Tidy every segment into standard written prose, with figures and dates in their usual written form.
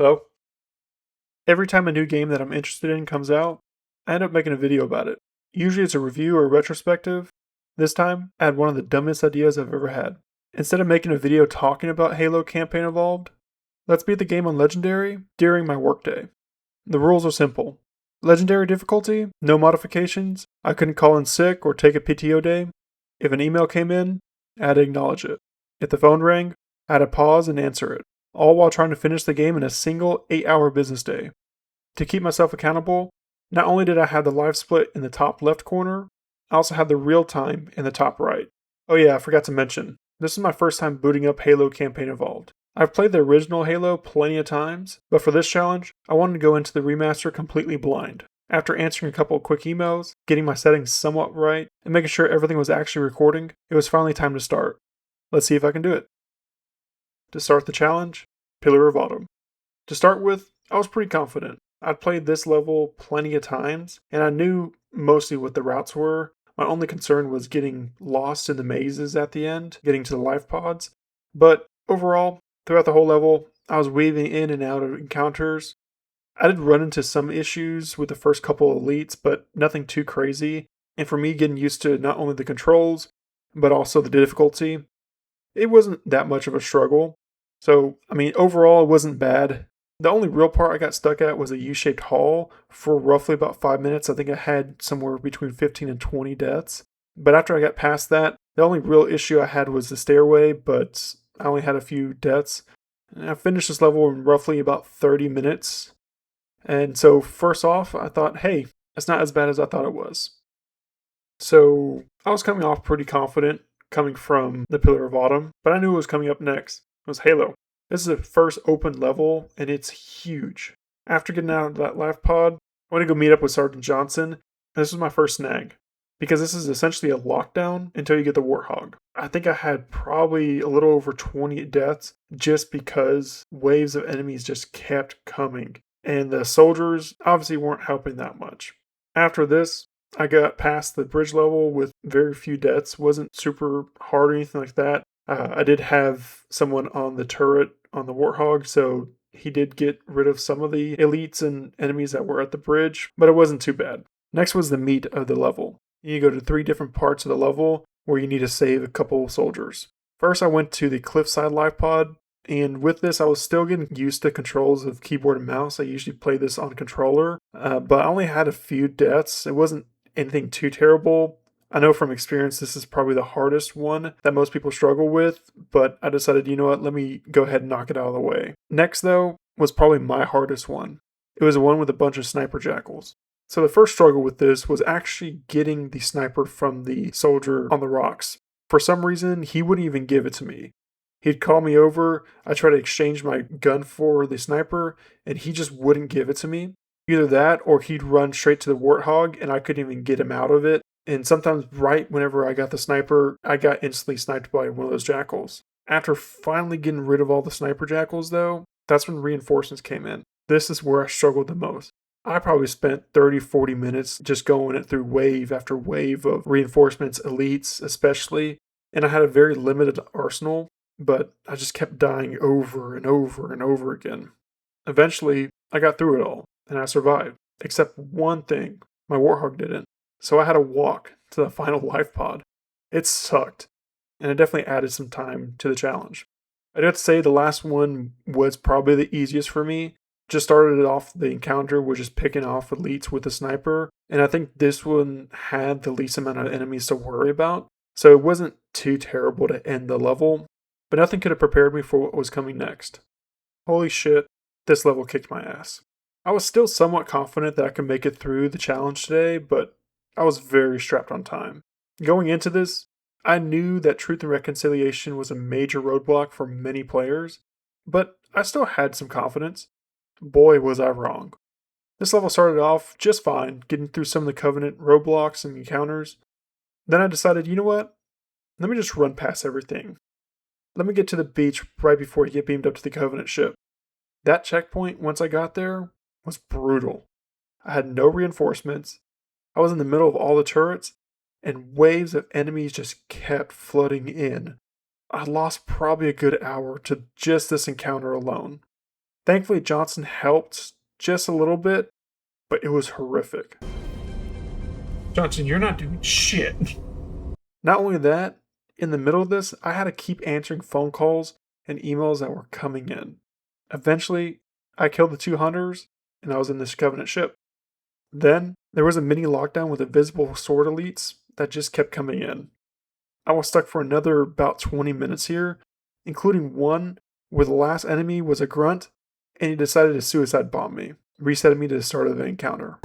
Hello? Every time a new game that I'm interested in comes out, I end up making a video about it. Usually it's a review or a retrospective. This time, I had one of the dumbest ideas I've ever had. Instead of making a video talking about Halo Campaign Evolved, let's beat the game on Legendary during my workday. The rules are simple. Legendary difficulty, no modifications. I couldn't call in sick or take a PTO day. If an email came in, I had to acknowledge it. If the phone rang, I had to pause and answer it, all while trying to finish the game in a single 8-hour business day. To keep myself accountable, not only did I have the live split in the top left corner, I also had the real time in the top right. Oh yeah, I forgot to mention, this is my first time booting up Halo Campaign Evolved. I've played the original Halo plenty of times, but for this challenge, I wanted to go into the remaster completely blind. After answering a couple of quick emails, getting my settings somewhat right, and making sure everything was actually recording, it was finally time to start. Let's see if I can do it. To start the challenge, Pillar of Autumn. To start with, I was pretty confident. I'd played this level plenty of times, and I knew mostly what the routes were. My only concern was getting lost in the mazes at the end, getting to the life pods. But overall, throughout the whole level, I was weaving in and out of encounters. I did run into some issues with the first couple of elites, but nothing too crazy. And for me, getting used to not only the controls, but also the difficulty, it wasn't that much of a struggle. So, overall, it wasn't bad. The only real part I got stuck at was a U-shaped hall for roughly about 5 minutes. I think I had somewhere between 15 and 20 deaths. But after I got past that, the only real issue I had was the stairway, but I only had a few deaths. And I finished this level in roughly about 30 minutes. And so first off, I thought, hey, it's not as bad as I thought it was. So I was coming off pretty confident coming from the Pillar of Autumn, but I knew what was coming up next. It was Halo. This is the first open level, and it's huge. After getting out of that life pod, I went to go meet up with Sergeant Johnson, and this was my first snag, because this is essentially a lockdown until you get the Warthog. I think I had probably a little over 20 deaths just because waves of enemies just kept coming, and the soldiers obviously weren't helping that much. After this, I got past the bridge level with very few deaths. Wasn't super hard or anything like that. I did have someone on the turret on the Warthog, so he did get rid of some of the elites and enemies that were at the bridge, but it wasn't too bad. Next was the meat of the level. You go to 3 different parts of the level where you need to save a couple of soldiers. First, I went to the cliffside life pod, and with this, I was still getting used to controls of keyboard and mouse. I usually play this on controller, but I only had a few deaths. It wasn't anything too terrible. I know from experience this is probably the hardest one that most people struggle with, but I decided, you know what, let me go ahead and knock it out of the way. Next, though, was probably my hardest one. It was the one with a bunch of sniper jackals. So the first struggle with this was actually getting the sniper from the soldier on the rocks. For some reason, he wouldn't even give it to me. He'd call me over, I tried to exchange my gun for the sniper, and he just wouldn't give it to me. Either that, or he'd run straight to the Warthog, and I couldn't even get him out of it. And sometimes right whenever I got the sniper, I got instantly sniped by one of those jackals. After finally getting rid of all the sniper jackals, though, that's when reinforcements came in. This is where I struggled the most. I probably spent 30-40 minutes just going it through wave after wave of reinforcements, elites especially, and I had a very limited arsenal, but I just kept dying over and over and over again. Eventually, I got through it all, and I survived, except one thing, my Warthog didn't. So I had to walk to the final life pod. It sucked, and it definitely added some time to the challenge. I'd have to say the last one was probably the easiest for me. Just started off the encounter with just picking off elites with a sniper, and I think this one had the least amount of enemies to worry about, so it wasn't too terrible to end the level, but nothing could have prepared me for what was coming next. Holy shit, this level kicked my ass. I was still somewhat confident that I could make it through the challenge today, but I was very strapped on time. Going into this, I knew that truth and reconciliation was a major roadblock for many players, but I still had some confidence. Boy, was I wrong. This level started off just fine, getting through some of the Covenant roadblocks and encounters. Then I decided, you know what? Let me just run past everything. Let me get to the beach right before you get beamed up to the Covenant ship. That checkpoint, once I got there, was brutal. I had no reinforcements. I was in the middle of all the turrets, and waves of enemies just kept flooding in. I lost probably a good hour to just this encounter alone. Thankfully, Johnson helped just a little bit, but it was horrific. Johnson, you're not doing shit. Not only that, in the middle of this, I had to keep answering phone calls and emails that were coming in. Eventually, I killed the 2 hunters, and I was in this Covenant ship. Then, there was a mini lockdown with invisible sword elites that just kept coming in. I was stuck for another about 20 minutes here, including one where the last enemy was a grunt, and he decided to suicide bomb me, resetting me to the start of the encounter.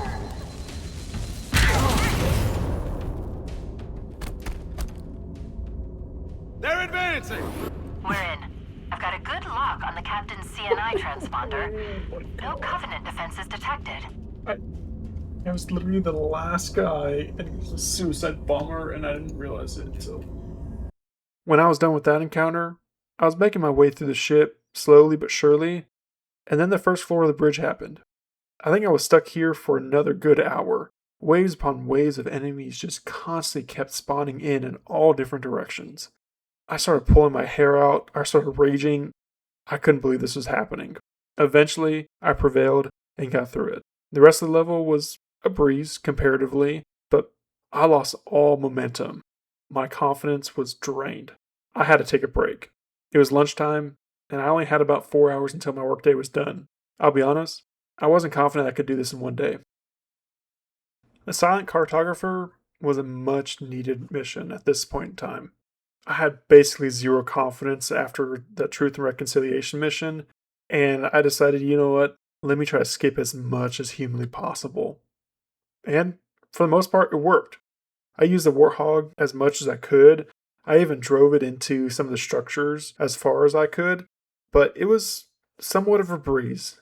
They're advancing! We're in. I've got a good lock on the captain's CNI transponder. No Covenant defenses detected. I was literally the last guy, and he was a suicide bomber, and I didn't realize it until. When I was done with that encounter, I was making my way through the ship, slowly but surely, and then the first floor of the bridge happened. I think I was stuck here for another good hour. Waves upon waves of enemies just constantly kept spawning in all different directions. I started pulling my hair out, I started raging. I couldn't believe this was happening. Eventually, I prevailed and got through it. The rest of the level was a breeze, comparatively, but I lost all momentum. My confidence was drained. I had to take a break. It was lunchtime, and I only had about 4 hours until my workday was done. I'll be honest, I wasn't confident I could do this in one day. The Silent Cartographer was a much needed mission at this point in time. I had basically zero confidence after the Truth and Reconciliation mission, and I decided, you know what, let me try to skip as much as humanly possible. And for the most part, it worked. I used the Warthog as much as I could. I even drove it into some of the structures as far as I could, but it was somewhat of a breeze,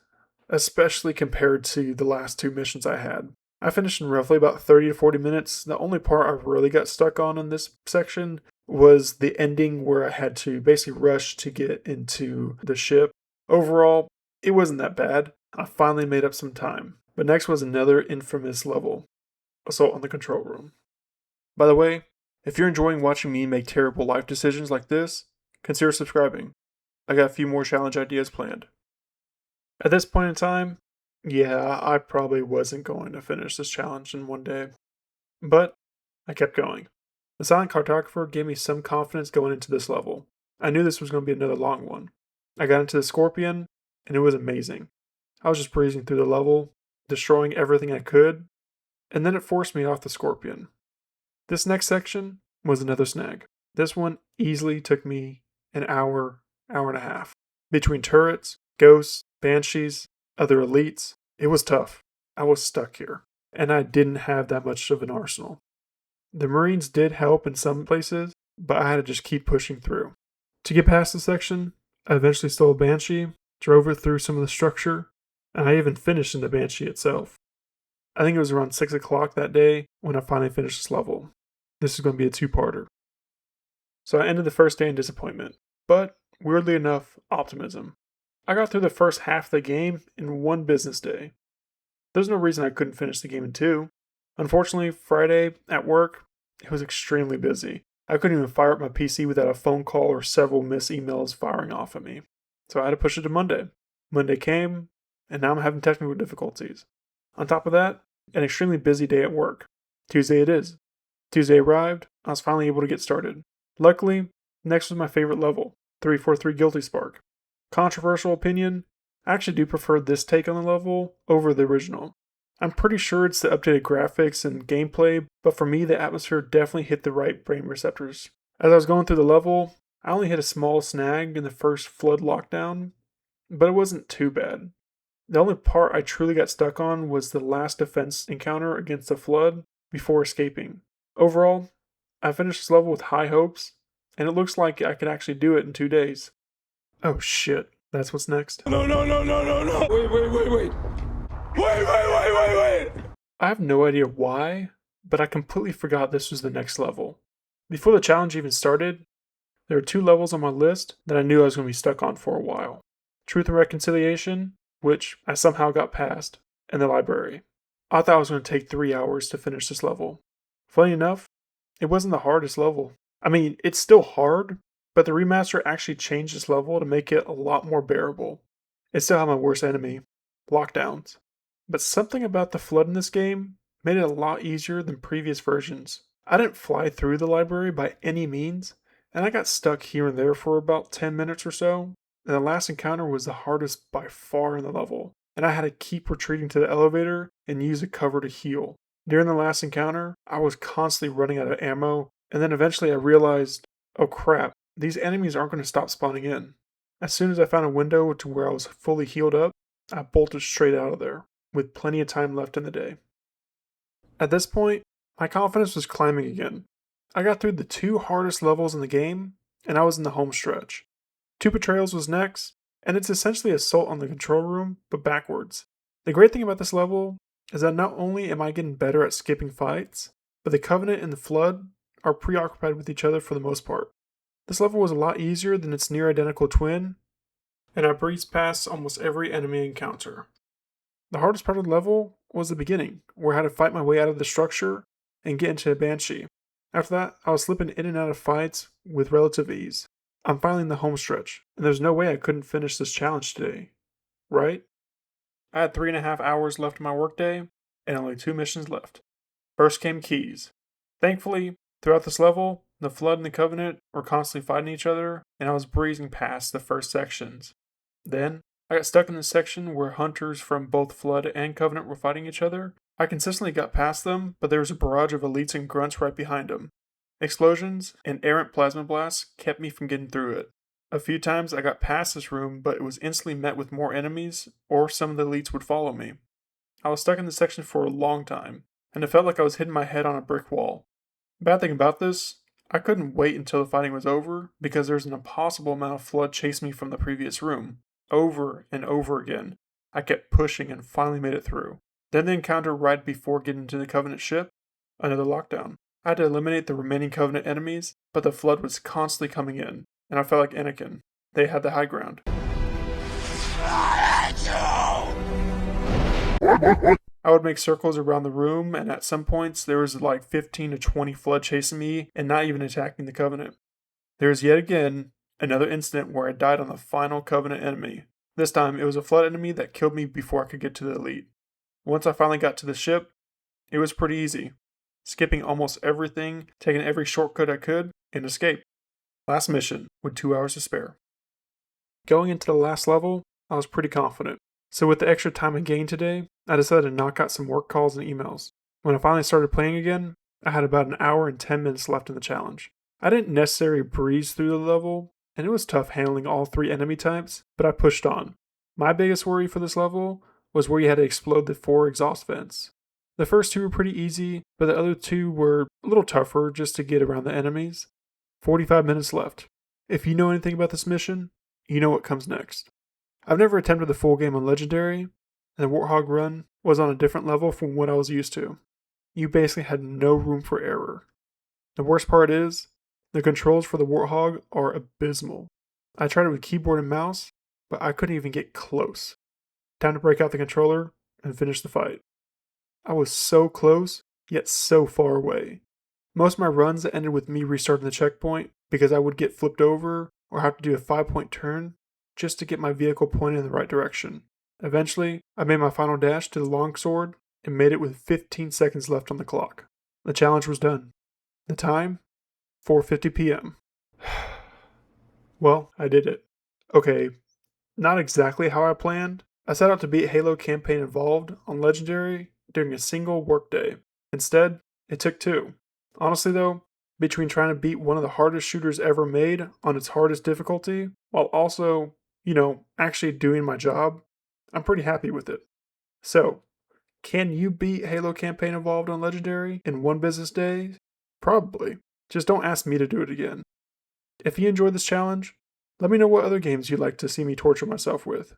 especially compared to the last 2 missions I had. I finished in roughly about 30 to 40 minutes. The only part I really got stuck on in this section was the ending where I had to basically rush to get into the ship. Overall, it wasn't that bad. I finally made up some time. But next was another infamous level, Assault on the Control Room. By the way, if you're enjoying watching me make terrible life decisions like this, consider subscribing. I got a few more challenge ideas planned. At this point in time, yeah, I probably wasn't going to finish this challenge in one day. But I kept going. The Silent Cartographer gave me some confidence going into this level. I knew this was going to be another long one. I got into the Scorpion, and it was amazing. I was just breezing through the level, destroying everything I could, and then it forced me off the Scorpion. This next section was another snag. This one easily took me an hour, hour and a half. Between turrets, ghosts, banshees, other elites, it was tough. I was stuck here, and I didn't have that much of an arsenal. The Marines did help in some places, but I had to just keep pushing through. To get past the section, I eventually stole a Banshee, drove it through some of the structure, and I even finished in the Banshee itself. I think it was around 6 o'clock that day when I finally finished this level. This is going to be a 2-parter. So I ended the first day in disappointment, but weirdly enough, optimism. I got through the first half of the game in 1 business day. There's no reason I couldn't finish the game in 2. Unfortunately, Friday at work, it was extremely busy. I couldn't even fire up my PC without a phone call or several missed emails firing off at me. So I had to push it to Monday. Monday came, and now I'm having technical difficulties. On top of that, an extremely busy day at work. Tuesday it is. Tuesday arrived, I was finally able to get started. Luckily, next was my favorite level, 343 Guilty Spark. Controversial opinion, I actually do prefer this take on the level over the original. I'm pretty sure it's the updated graphics and gameplay, but for me the atmosphere definitely hit the right brain receptors. As I was going through the level, I only hit a small snag in the first flood lockdown, but it wasn't too bad. The only part I truly got stuck on was the last defense encounter against the flood before escaping. Overall, I finished this level with high hopes, and it looks like I could actually do it in 2 days. Oh shit, that's what's next. No. Wait. Wait. I have no idea why, but I completely forgot this was the next level. Before the challenge even started, there were 2 levels on my list that I knew I was going to be stuck on for a while. Truth and Reconciliation, which I somehow got past, and the library. I thought it was going to take 3 hours to finish this level. Funny enough, it wasn't the hardest level. I mean, it's still hard, but the remaster actually changed this level to make it a lot more bearable. It still had my worst enemy, lockdowns. But something about the flood in this game made it a lot easier than previous versions. I didn't fly through the library by any means, and I got stuck here and there for about 10 minutes or so, and the last encounter was the hardest by far in the level, and I had to keep retreating to the elevator and use a cover to heal. During the last encounter, I was constantly running out of ammo, and then eventually I realized, oh crap, these enemies aren't going to stop spawning in. As soon as I found a window to where I was fully healed up, I bolted straight out of there, with plenty of time left in the day. At this point, my confidence was climbing again. I got through the 2 hardest levels in the game, and I was in the home stretch. 2 Betrayals was next, and it's essentially Assault on the Control Room, but backwards. The great thing about this level is that not only am I getting better at skipping fights, but the Covenant and the Flood are preoccupied with each other for the most part. This level was a lot easier than its near identical twin, and I breezed past almost every enemy encounter. The hardest part of the level was the beginning, where I had to fight my way out of the structure and get into a Banshee. After that, I was slipping in and out of fights with relative ease. I'm finally in the home stretch, and there's no way I couldn't finish this challenge today. Right? I had 3.5 hours left of my workday, and only 2 missions left. First came Keys. Thankfully, throughout this level, the Flood and the Covenant were constantly fighting each other, and I was breezing past the first sections. Then, I got stuck in the section where hunters from both Flood and Covenant were fighting each other. I consistently got past them, but there was a barrage of elites and grunts right behind them. Explosions and errant plasma blasts kept me from getting through it. A few times I got past this room, but it was instantly met with more enemies, or some of the elites would follow me. I was stuck in this section for a long time, and it felt like I was hitting my head on a brick wall. The bad thing about this, I couldn't wait until the fighting was over, because there's an impossible amount of Flood chasing me from the previous room. Over and over again. I kept pushing and finally made it through. Then the encounter right before getting to the Covenant ship, another lockdown. I had to eliminate the remaining Covenant enemies, but the Flood was constantly coming in, and I felt like Anakin. They had the high ground. I would make circles around the room, and at some points there was like 15 to 20 Flood chasing me and not even attacking the Covenant. There was yet again another incident where I died on the final Covenant enemy. This time, it was a Flood enemy that killed me before I could get to the elite. Once I finally got to the ship, it was pretty easy. Skipping almost everything, taking every shortcut I could, and escape. Last mission, with 2 hours to spare. Going into the last level, I was pretty confident. So with the extra time I gained today, I decided to knock out some work calls and emails. When I finally started playing again, I had about an hour and 10 minutes left in the challenge. I didn't necessarily breeze through the level, and it was tough handling all 3 enemy types, but I pushed on. My biggest worry for this level was where you had to explode the 4 exhaust vents. The first 2 were pretty easy, but the other 2 were a little tougher just to get around the enemies. 45 minutes left. If you know anything about this mission, you know what comes next. I've never attempted the full game on Legendary, and the Warthog run was on a different level from what I was used to. You basically had no room for error. The worst part is, the controls for the Warthog are abysmal. I tried it with keyboard and mouse, but I couldn't even get close. Time to break out the controller and finish the fight. I was so close, yet so far away. Most of my runs ended with me restarting the checkpoint because I would get flipped over or have to do a 5-point turn just to get my vehicle pointed in the right direction. Eventually, I made my final dash to the longsword and made it with 15 seconds left on the clock. The challenge was done. The time? 4:50 p.m. Well, I did it. Okay, not exactly how I planned. I set out to beat Halo Campaign Involved on Legendary during a single workday. Instead, it took 2. Honestly though, between trying to beat one of the hardest shooters ever made on its hardest difficulty, while also, actually doing my job, I'm pretty happy with it. So, can you beat Halo Campaign Evolved on Legendary in 1 business day? Probably. Just don't ask me to do it again. If you enjoyed this challenge, let me know what other games you'd like to see me torture myself with.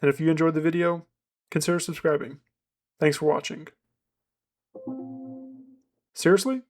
And if you enjoyed the video, consider subscribing. Thanks for watching. Seriously?